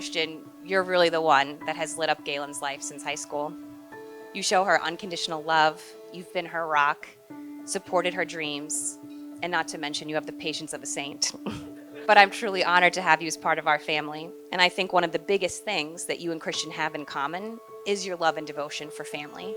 Christian, you're really the one that has lit up Gaylen's life since high school. You show her unconditional love, you've been her rock, supported her dreams, and not to mention you have the patience of a saint. But I'm truly honored to have you as part of our family, and I think one of the biggest things that you and Christian have in common is your love and devotion for family.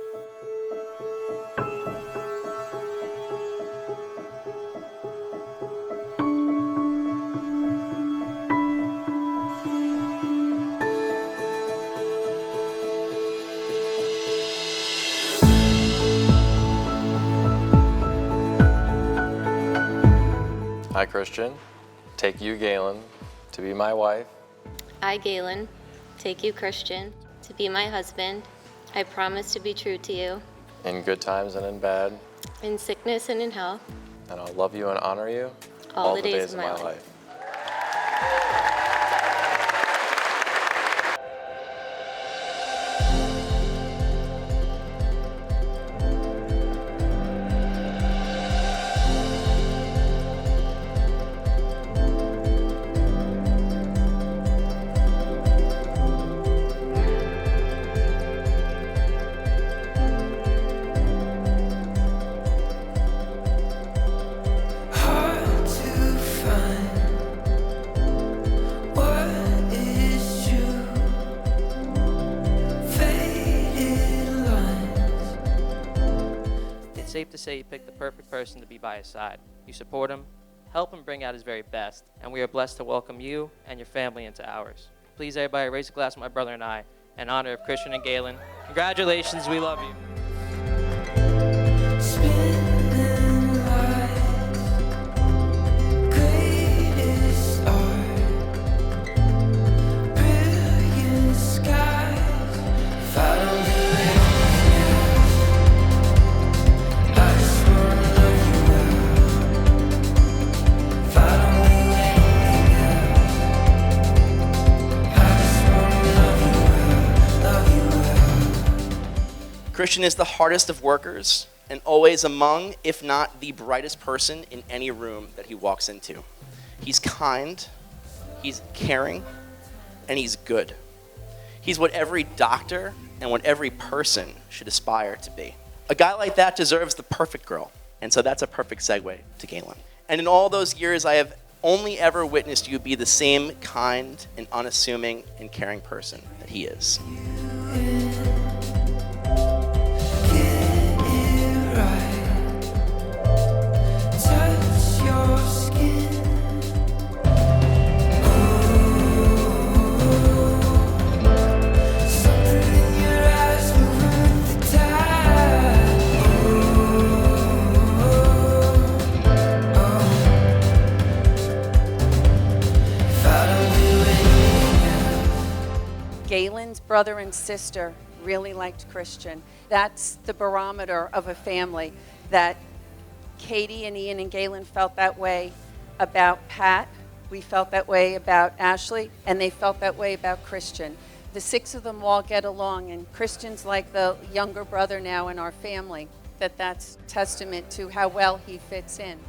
I, Christian, take you, Gaylen, to be my wife. I, Gaylen, take you, Christian, to be my husband. I promise to be true to you. In good times and in bad. In sickness and in health. And I'll love you and honor you all the days of my life. It's safe to say you picked the perfect person to be by his side. You support him, help him bring out his very best, and we are blessed to welcome you and your family into ours. Please, everybody, raise a glass with my brother and I in honor of Christian and Gaylen. Congratulations, we love you. Christian is the hardest of workers and always among, if not the brightest person in any room that he walks into. He's kind, he's caring, and he's good. He's what every doctor and what every person should aspire to be. A guy like that deserves the perfect girl, and so that's a perfect segue to Gaylen. And in all those years, I have only ever witnessed you be the same kind and unassuming and caring person that he is. Gaylen's brother and sister really liked Christian. That's the barometer of a family, that Katie and Ian and Gaylen felt that way about Pat. We felt that way about Ashley, and they felt that way about Christian. The six of them all get along, and Christian's like the younger brother now in our family. That's testament to how well he fits in.